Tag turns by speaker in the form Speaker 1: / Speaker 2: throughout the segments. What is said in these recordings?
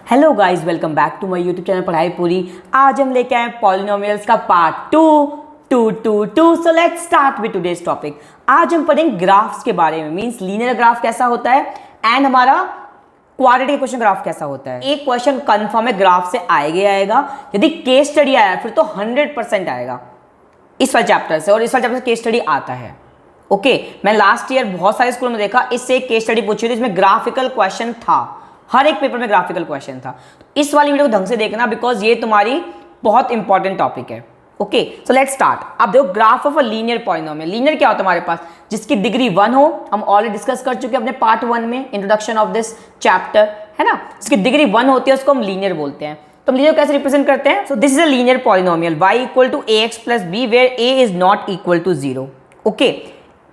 Speaker 1: Hello guys, welcome back to my YouTube channel पढ़ाई पूरी। आज हम लेके आए पॉलिनोमियल्स का part two. So let's start with today's topic. आज हम पढ़ेंगे ग्राफ्स के बारे में, मींस लीनियर ग्राफ कैसा होता है एंड हमारा क्वाड्रेटिक इक्वेशन ग्राफ कैसा होता है। एक क्वेश्चन कंफर्म है ग्राफ से आएगा। यदि केस स्टडी आया फिर तो 100% आएगा इस वाले चैप्टर से, और इस वाले चैप्टर से केस स्टडी आता है। ओके, मैं लास्ट ईयर बहुत सारे स्कूल में देखा इससे एक केस स्टडी पूछी थी, इसमें ग्राफिकल क्वेश्चन था, हर एक पेपर में ग्राफिकल क्वेश्चन था। तो इस वाली वीडियो को ढंग से देखना बिकॉज ये तुम्हारी बहुत इंपॉर्टेंट टॉपिक है। Okay, so let's start. अब देखो graph of a linear polynomial. Linear क्या होता है हमारे पास? जिसकी डिग्री 1 हो। हम ऑलरेडी डिस्कस कर चुके हैं अपने पार्ट 1 में, इंट्रोडक्शन ऑफ दिस चैप्टर, है ना। जिसकी डिग्री 1 होती है उसको हम लीनियर बोलते हैं। तो हम लीनियर कैसे रिप्रेजेंट करते हैं? So this is a linear polynomial y equal to ax plus B where a is not equal to 0। Okay,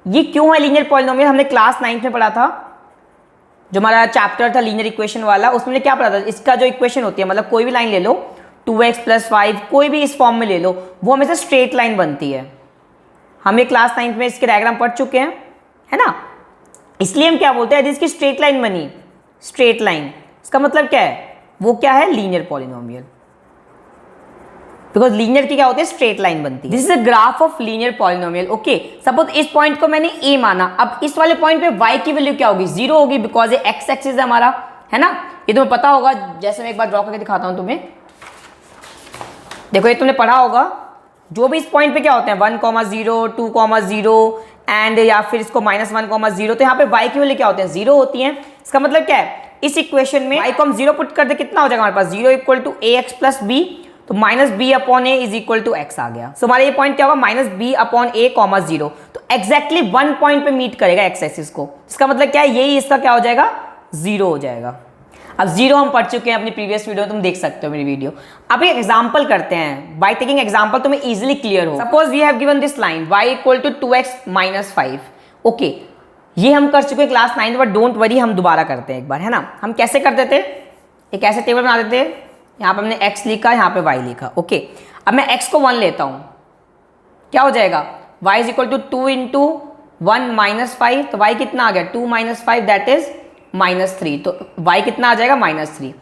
Speaker 1: ये क्यों है लीनियर पॉलिनोमियल? हमने क्लास 9th में पढ़ा था, जो हमारा चैप्टर था लीनियर इक्वेशन वाला, उसमें क्या पढ़ा था? इसका जो इक्वेशन होती है, मतलब कोई भी लाइन ले लो 2x प्लस 5, कोई भी इस फॉर्म में ले लो, वो हमेशा स्ट्रेट लाइन बनती है। हम ये क्लास 9th में इसके डायग्राम पढ़ चुके हैं, है ना। इसलिए हम क्या बोलते हैं, यदि इसकी स्ट्रेट लाइन बनी, स्ट्रेट लाइन, इसका मतलब क्या है? वो क्या है? Linear polynomial. बिकॉज लीनियर की क्या होती है? स्ट्रेट लाइन बनती है। This is a graph of linear polynomial. Okay, suppose इस पॉइंट को मैंने ए माना, अब इस वाले पॉइंट पे y की वैल्यू क्या होगी? 0 होगी, बिकॉज ये x एक्सिस है हमारा, है ना। ये तुम्हें पता होगा, जैसे मैं एक बार ड्रॉ करके दिखाता हूं तुम्हें। देखो ये तुमने पढ़ा होगा, जो भी इस पॉइंट पे क्या होते हैं 1, 0, 2, 0 एंड या फिर इसको -1, 0, तो यहाँ पे y की वैल्यू क्या होते हैं? 0 होती है। इसका मतलब क्या है? इस इक्वेशन में y को हम 0 पुट कर दे, कितना हो जाएगा हमारे पास? 0 equal to ax plus B, तो -b upon a is equal to x आ गया। सो हमारा ये पॉइंट क्या होगा? -b upon a, 0। तो एग्जैक्टली 1 पॉइंट पे मीट करेगा x एक्सिस को। इसका मतलब क्या है? यही इसका क्या हो जाएगा? 0 हो जाएगा। अब 0 हम पढ़ चुके हैं अपनी प्रीवियस वीडियो में, तुम देख सकते हो मेरी वीडियो। अब एक एग्जांपल करते हैं, बाय टेकिंग एग्जांपल तुम्हें इजीली क्लियर हो। Suppose we have given this line y equal to 2x minus 5। Okay, ये हम कर चुके क्लास 9, बट डोंट वरी, हम दोबारा करते हैं एक बार, है ना। हम कैसे करते थे? एक ऐसे टेबल बना देते, यहाँ पे हमने x लिखा, यहाँ पे y लिखा। ओके, अब मैं x को 1 लेता हूँ, क्या हो जाएगा? y is equal to 2 into 1 minus 5, तो y कितना आ गया? 2 माइनस 5 दैट इज -3। तो y कितना आ जाएगा? -3।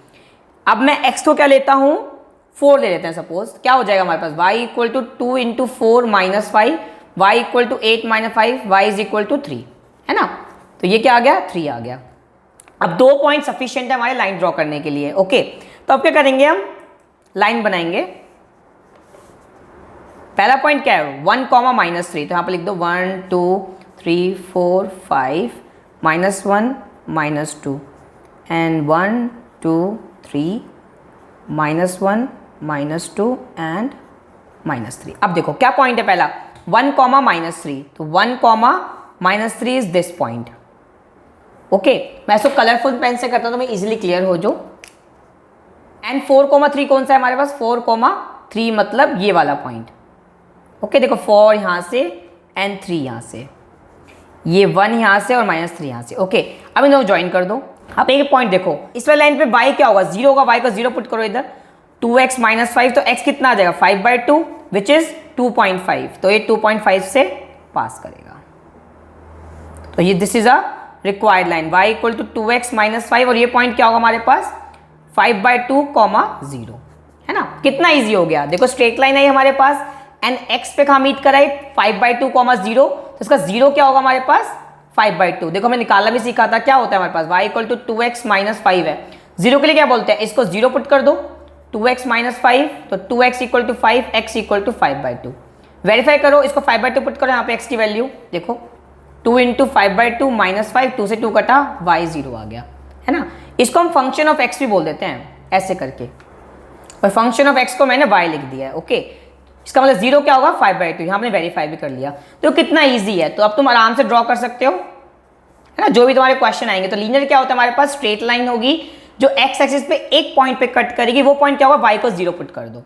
Speaker 1: अब मैं x को क्या लेता हूँ? 4 ले लेते हैं सपोज। क्या हो जाएगा हमारे पास? y equal to 2 into 4 minus 5, y equal to 8 minus 5, y is equal to 3, है ना। तो ये क्या आ गया? 3 आ गया। अब 2 पॉइंट सफिशिएंट है हमारे लाइन ड्रॉ करने के लिए। ओके, तो अब क्या करेंगे? हम लाइन बनाएंगे। पहला पॉइंट क्या है? 1, -3, तो यहाँ पर लिख दो 1, 2, 3, 4, 5, -1, -2 एंड 1, 2, 3, -1, -2 एंड -3। अब देखो क्या पॉइंट है पहला? 1, -3, तो 1, -3 इज दिस पॉइंट। ओके, मैं इसको कलरफुल पेन से करता हूं तो मैं इजीली क्लियर हो जो। एंड 4, 3 कौन सा है हमारे पास? 4, 3 मतलब ये वाला पॉइंट। ओके, देखो 4 यहाँ से एंड 3 यहाँ से, ये 1 यहाँ से और -3 यहाँ से। ओके, अब इन दोनों ज्वाइन कर दो। अब एक पॉइंट देखो, इस वाली लाइन पे y क्या होगा? 0 होगा, y को 0 पुट करो इधर। 2x माइनस 5, तो x कितना आ जाएगा? 5/2 विच इज 2.5, तो ये 2.5 से पास करेगा। तो ये this is a required line, y equal to 2x minus 5, और ये पॉइंट क्या होगा हमारे पास? 5/2, 0, है ना। कितना ईजी हो गया। देखो स्ट्रेट लाइन है हमारे पास एंड x पे कहाँ मीट कराए? 5/2, 0, तो इसका 0 क्या होगा हमारे पास? 5/2। देखो मैं निकालना भी सीखा था, क्या होता है हमारे पास? y equal to 2x minus 5 है। 0 के लिए क्या बोलते हैं? इसको 0 पुट कर दो, 2x माइनस 5, तो 2x equal to 5, x equal to 5/2। Verify करो, इसको 5/2 पुट करो, यहाँ पे x की वैल्यू देखो 2 इंटू 5/2 -5, 2 से 2 कटा, y 0 आ गया, है ना। इसको हम फंक्शन ऑफ x भी बोल देते हैं ऐसे करके, और फंक्शन ऑफ x को मैंने y लिख दिया है। ओके, इसका मतलब 0 क्या होगा? 5/2। यहाँ हमने वेरीफाई भी कर लिया। तो कितना इजी है, तो अब तुम आराम से ड्रॉ कर सकते हो, है ना। जो भी तुम्हारे क्वेश्चन आएंगे, तो लीनियर क्या होता है हमारे पास? स्ट्रेट लाइन होगी जो x एक्सिस पे एक पॉइंट पे कट करेगी, वो पॉइंट क्या होगा? y को 0 पुट कर दो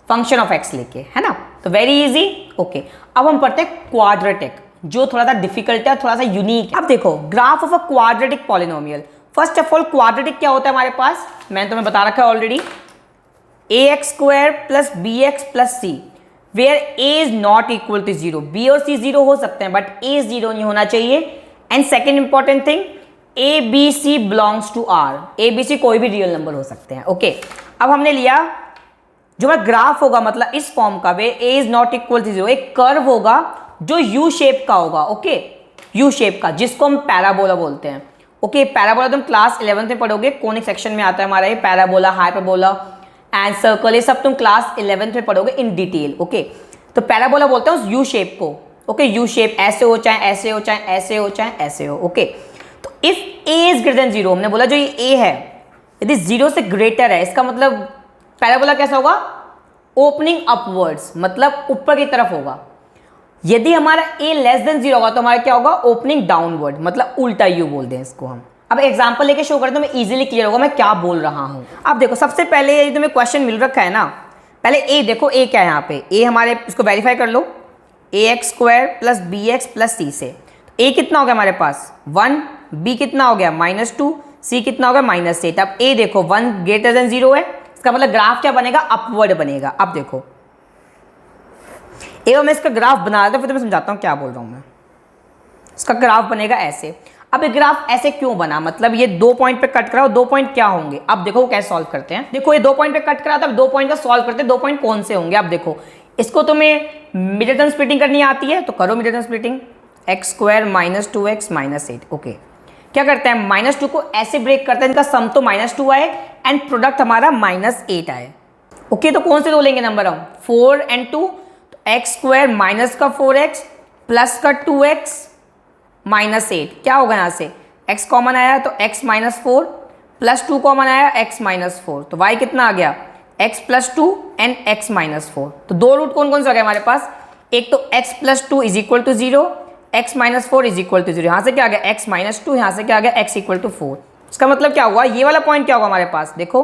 Speaker 1: फंक्शन ऑफ x लेके, है ना। तो वेरी इजी। ओके, अब हम पढ़ते हैं क्वाड्रेटिक, जो थोड़ा सा डिफिकल्ट है, थोड़ा सा यूनिक है। अब देखो graph of a quadratic polynomial. First of all quadratic क्या होता है हमारे पास? मैंने तुम्हें बता रखा है already, ax² + bx + c where a is not equal to 0। b और c 0 हो सकते हैं बट a 0 नहीं होना चाहिए। And second important thing, A B C belongs to R, A B C कोई भी रियल नंबर हो सकते हैं। ओके, अब हमने लिया जो हमारा ग्राफ होगा मतलब इस फॉर्म का, वे ए इज नॉट इक्वल टू 0, एक कर्व होगा जो यू शेप का होगा। ओके, यू शेप का, जिसको हम पैराबोला बोलते हैं। ओके, पैराबोला तुम क्लास 11th में पढ़ोगे, कोनिक सेक्शन में आता है हमारा ये पैराबोला, हाइपरबोला एंड सर्कल, ये सब तुम क्लास 11th में पढ़ोगे इन डिटेल। ओके, तो पैराबोला बोलते हैं उस यू शेप को। ओके, यू शेप ऐसे हो, चाहे ऐसे हो, चाहे ऐसे हो, चाहे ऐसे हो। ओके, तो if A is greater than 0, हमने बोला जो ये ए है यदि 0 से ग्रेटर है, इसका मतलब पैराबोला कैसा होगा, ओपनिंग अपवर्ड्स, मतलब ऊपर की तरफ होगा। यदि हमारा ए लेस देन 0 होगा तो हमारा क्या होगा, ओपनिंग डाउनवर्ड, मतलब उल्टा यू बोल दें इसको हम। अब एग्जांपल लेके शो करते हैं, मैं इजीली क्लियर होगा मैं क्या बोल रहा हूं। अब देखो, सबसे पहले यदि तुम्हें क्वेश्चन मिल रखा है ना, पहले ए देखो, ए क्या है यहाँ पे, ए हमारे, इसको वेरीफाई कर लो, ax² plus bx plus c से। a कितना हो गया हमारे पास 1, b कितना हो गया -2, c कितना हो गया -8। अब a देखो 1 ग्रेटर देन 0 है, इसका मतलब ग्राफ क्या बनेगा, अपवर्ड बनेगा। अब देखो एक बार मैं इसका ग्राफ बना देता हूं, फिर मैं समझाता हूं क्या बोल रहा हूं मैं। इसका ग्राफ बनेगा ऐसे। अब ये ग्राफ ऐसे क्यों बना, मतलब ये 2 पॉइंट पे कट करा, 2 पॉइंट क्या होंगे, अब देखो कैसे सॉल्व करते हैं। देखो ये 2 पॉइंट पे कट करा था, अब 2 पॉइंट का सॉल्व करते हैं, 2 पॉइंट कौन से होंगे। अब देखो, इसको तुम्हें मिडिल टर्म स्प्लिटिंग करनी आती है तो करो middle term splitting, x² - 2x - 8। Okay, क्या करते हैं, -2 को ऐसे ब्रेक करते हैं, इनका सम तो -2 आए एंड प्रोडक्ट हमारा -8 आए। ओके, तो कौन से दो लेंगे नंबर हम, 4 और 2, तो x² माइनस का 4x प्लस का 2x -8, क्या होगा यहाँ से, x कॉमन आया तो x -4 प्लस 2 कॉमन आया x -4, तो y कितना आ गया, x + 2 एंड x -4। तो दो रूट कौन कौन से आ गए हमारे पास, एक तो x + 2 = 0, x -4 = 0। यहाँ से क्या आ गया, x -2, यहाँ से क्या आ गया, x = 4। इसका मतलब क्या हुआ, ये वाला पॉइंट क्या होगा हमारे पास, देखो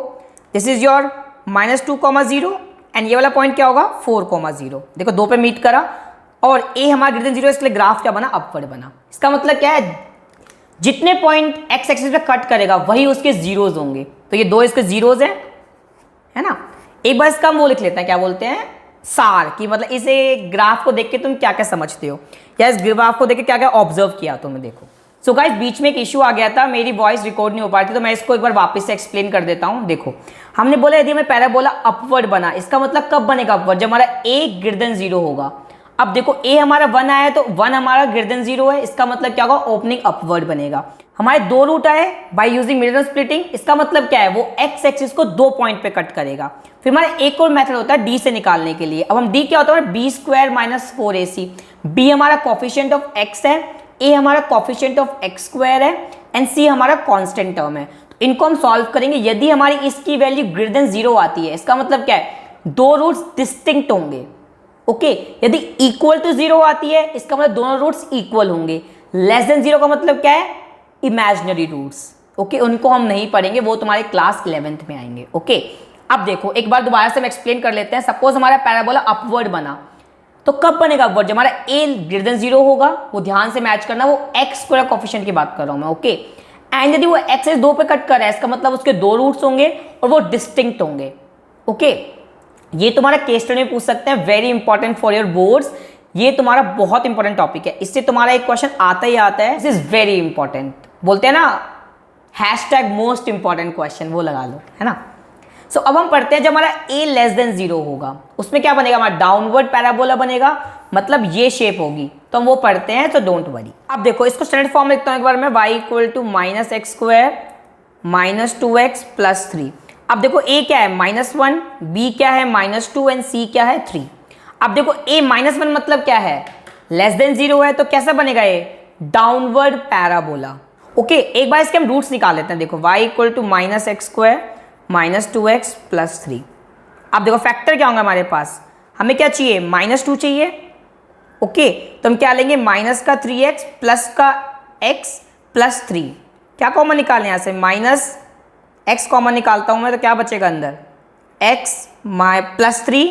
Speaker 1: दिस इज योर -2, 0 एंड ये वाला पॉइंट क्या होगा 4, 0। देखो 2 पे मीट करा और a हमारा ग्रेटर देन 0, इसलिए ग्राफ क्या बना, अपवर्ड बना। इसका मतलब क्या है, जितने पॉइंट x एक्सिस पे कट करेगा वही उसके जीरोज होंगे, तो ये 2 इसके जीरोज हैं, है ना। एक बार इसका हम वो लिख लेते हैं, क्या बोलते हैं, सार, कि मतलब इसे ग्राफ को देख के तुम क्या क्या समझते हो, या इस ग्राफ को देख के क्या क्या ऑब्जर्व किया तुमने, देखो। सो गाइस, बीच में एक इशू आ गया था, मेरी वॉइस रिकॉर्ड नहीं हो पा रही थी, तो मैं इसको एक बार वापस से एक्सप्लेन कर देता हूं। देखो, हमने बोला यदि हमें पैराबोला अपवर्ड बना, इसका मतलब कब बनेगा अपवर्ड, जब हमारा a ग्रेटर देन 0 होगा। अब देखो a हमारा 1 आया तो 1 हमारा ग्रेटर देन 0 है, इसका मतलब क्या होगा, ओपनिंग अपवर्ड बनेगा। हमारे 2 रूट आए by using middle term splitting, इसका मतलब क्या है, वो x एक्सिस को 2 पॉइंट पे कट करेगा। फिर हमारा एक और मेथड होता है d से निकालने के लिए। अब हम d क्या होता है, b² - 4ac, b हमारा कोफिशिएंट ऑफ x है, a हमारा कोफिशिएंट ऑफ x² है एंड c हमारा कांस्टेंट टर्म है। तो इनको हम सॉल्व करेंगे, यदि हमारी इसकी वैल्यू ग्रेटर देन 0 आती है, इसका मतलब क्या है, 2 रूट्स डिस्टिंक्ट होंगे। ओके, यदि इक्वल टू 0 आती है, इसका मतलब दोनों रूट्स इक्वल होंगे। लेस देन 0 का मतलब क्या है, इमेजिनरी रूट्स। ओके, उनको हम नहीं पढ़ेंगे, वो तुम्हारे क्लास 11th में आएंगे। ओके, अब देखो एक बार दोबारा से हम एक्सप्लेन कर लेते हैं। सपोज हमारा पैराबोला अपवर्ड बना, तो कब बनेगा अपवर्ड, जब हमारा a ग्रेटर देन 0 होगा, वो ध्यान से मैच करना, वो x² कोफिशिएंट की बात कर रहा हूं मैं। ओके, एंड यदि वो x से 2 पे कट कर रहा है, इसका मतलब उसके 2 रूट्स होंगे और वो डिस्टिंक्ट होंगे। ओके, ये तुम्हारा केस स्टडी में पूछ सकते हैं, very important for your boards, ये तुम्हारा बहुत इंपॉर्टेंट टॉपिक है, इससे तुम्हारा एक क्वेश्चन आता ही आता है, दिस इज वेरी इंपॉर्टेंट। बोलते हैं ना #मोस्ट इंपॉर्टेंट क्वेश्चन, वो लगा लो, है ना। सो अब हम पढ़ते हैं, जब हमारा a लेस देन 0 होगा, उसमें क्या बनेगा, हमारा डाउनवर्ड पैराबोला बनेगा, मतलब ये शेप होगी, तो हम वो पढ़ते हैं, तो डोंट वरी। अब देखो इसको स्टैंडर्ड फॉर्म लिखता हूं एक बार मैं, y = -x² - 2x + 3। अब देखो a क्या है -1, b क्या है -2 एंड c क्या है 3। अब देखो a -1 मतलब क्या है, लेस देन 0 है, तो कैसा बनेगा ये, डाउनवर्ड पैराबोला। ओके, एक बार इसके हम रूट्स निकाल लेते हैं। देखो y = -x² - 2x + 3। अब देखो फैक्टर क्या होगा हमारे पास, हमें क्या चाहिए, -2 चाहिए। ओके, तो हम क्या लेंगे, -3x प्लस का x + 3, क्या कॉमन निकालें यहाँ से, -x कॉमन निकालता हूं मैं, तो क्या बचेगा अंदर, x + 3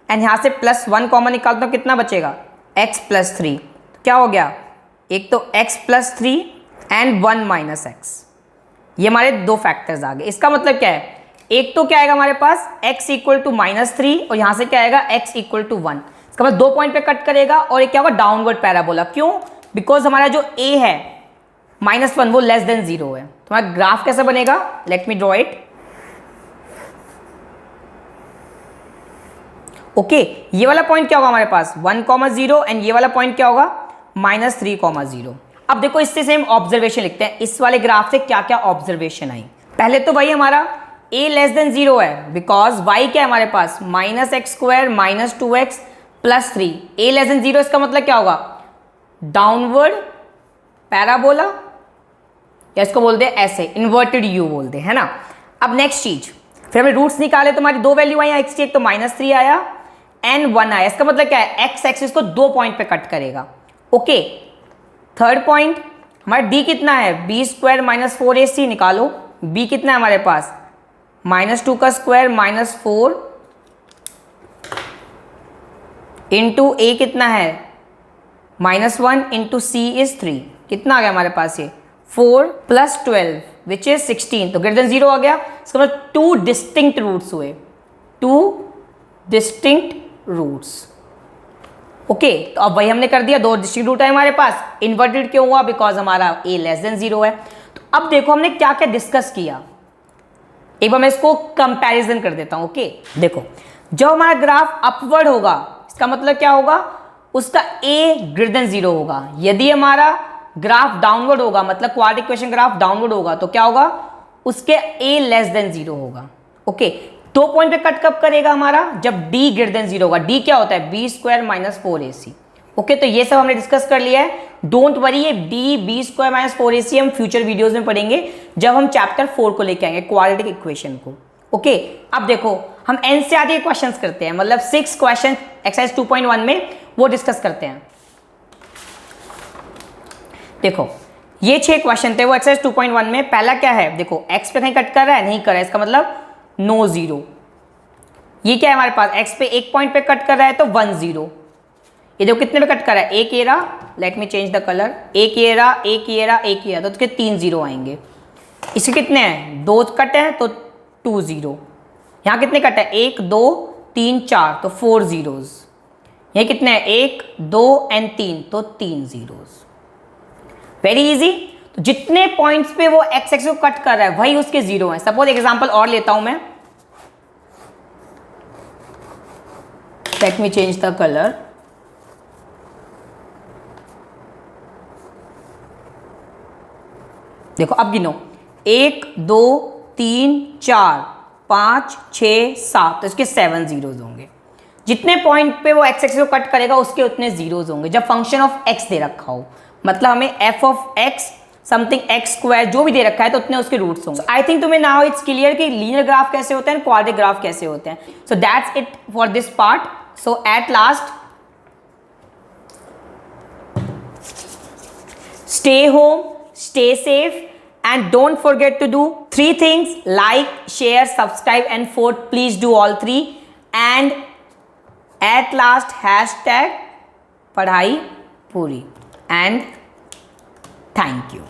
Speaker 1: एंड यहाँ से +1 कॉमन निकालता हूँ, कितना बचेगा, x + 3। तो क्या हो गया, एक तो x + 3 एंड 1 - x, ये हमारे 2 फैक्टर्स आ गए। इसका मतलब क्या है, एक तो क्या आएगा हमारे पास x = -3 और यहाँ से क्या आएगा x = 1। इसका मतलब 2 पॉइंट पे कट करेगा और एक क्या होगा, डाउनवर्ड पैराबोला। क्यों, बिकॉज हमारा जो a है -1 वो लेस देन 0 है। तुम्हारा ग्राफ कैसे बनेगा? Let me draw it. Okay, ये वाला पॉइंट क्या होगा हमारे पास 1,0 एंड ये वाला पॉइंट क्या होगा -3,0। अब देखो इससे सेम ऑब्जर्वेशन लिखते हैं, इस वाले ग्राफ से क्या क्या ऑब्जर्वेशन आई। पहले तो भाई हमारा a लेस देन 0 है, बिकॉज y क्या है हमारे पास -x² - 2x + 3। a less than 0 इसका मतलब क्या होगा? डाउनवर्ड पैराबोला, या इसको बोलते हैं ऐसे इन्वर्टेड u बोलते हैं, है ना। अब नेक्स्ट चीज, फिर हमने रूट्स निकाले तो हमारी दो वैल्यू आई x की, एक तो -3 आया एंड 1 आया। इसका मतलब क्या है? x एक्सिस को 2 पॉइंट पे कट करेगा। ओके, थर्ड पॉइंट हमारा d कितना है? b² - 4ac निकालो। b कितना है हमारे पास? -2 का स्क्वायर -4 इंटू a कितना है? -1 इंटू c इज 3। कितना आ गया हमारे पास? ये 4 + 12 विच इज 16, तो ग्रेटर देन 0 आ गया। इसका मतलब 2 डिस्टिंक्ट रूट्स हुए, 2 डिस्टिंक्ट रूट्स। ओके, तो अब वही हमने कर दिया, 2 डिस्टिंक्ट रूट है हमारे पास। इन्वर्टेड क्यों हुआ? बिकॉज हमारा a लेस देन 0 है। तो अब देखो हमने क्या क्या डिस्कस किया, एक बार मैं इसको कंपैरिजन कर देता हूं। ओके, देखो जब हमारा ग्राफ अपवर्ड होगा इसका मतलब क्या होगा? उसका a ग्रेटर देन 0 होगा। यदि हमारा ग्राफ डाउनवर्ड होगा, मतलब क्वाड्रेटिक इक्वेशन ग्राफ डाउनवर्ड होगा, तो क्या होगा? उसके a लेस देन 0 होगा। ओके, 2 पॉइंट पे कट कब करेगा हमारा? जब d ग्रेटर देन 0 होगा। d क्या होता है? b² - 4ac। ओके, तो ये सब हमने डिस्कस कर लिया है। डोंट वरी, ये b² - 4ac हम फ्यूचर वीडियोस में पढ़ेंगे जब हम चैप्टर 4 को लेके आएंगे, क्वाड्रेटिक इक्वेशन को। ओके, अब देखो हम एनसीईआरटी के क्वेश्चंस करते हैं, मतलब 6 क्वेश्चन एक्सरसाइज 2.1 में वो डिस्कस करते हैं। देखो ये 6 क्वेश्चन थे वो एक्सरसाइज 2.1 में। पहला क्या है? देखो x पे कहीं कट कर रहा है? नहीं कर रहा है, इसका मतलब नो 0। ये क्या है हमारे पास? x पे एक पॉइंट पे कट कर रहा है तो 1 0। ये देखो कितने पे कट कर रहा है? एक ये रहा, let me change the colour, एक ये रहा, एक ये रहा, एक ये रहा, तो उसके 3 0 आएंगे। इसके कितने हैं? 2 कट है तो 2 0। यहाँ कितने कट है? 1 2 3 4, तो 4 zeros। ये कितने हैं? 1 2 एंड 3, तो 3 zeros। Very easy. तो जितने पॉइंट्स पे वो एक्स एक्सिस को कट कर रहा है वही उसके 0 हैं। सपोज एग्जांपल और लेता हूं मैं, let me change the colour. देखो अब गिनो, 1 2 3 4 5 6 7, तो इसके 7 zeros होंगे। जितने पॉइंट पे वो एक्स एक्सिस को कट करेगा उसके उतने zeros होंगे जब फंक्शन ऑफ x दे रखा हो। मतलब हमें f of x something x² जो भी दे रखा है तो उतने उसके रूट्स होंगे। आई थिंक तुम्हें नाउ इट्स क्लियर कि लीनियर ग्राफ कैसे होते हैं, क्वाड्रेटिक ग्राफ कैसे होते हैं। So that's it for this part. So at last, stay home, stay safe, and don't forget to do 3 things: like, share, subscribe, and 4, please do all 3. And at last, hashtag पढ़ाई पूरी। And thank you.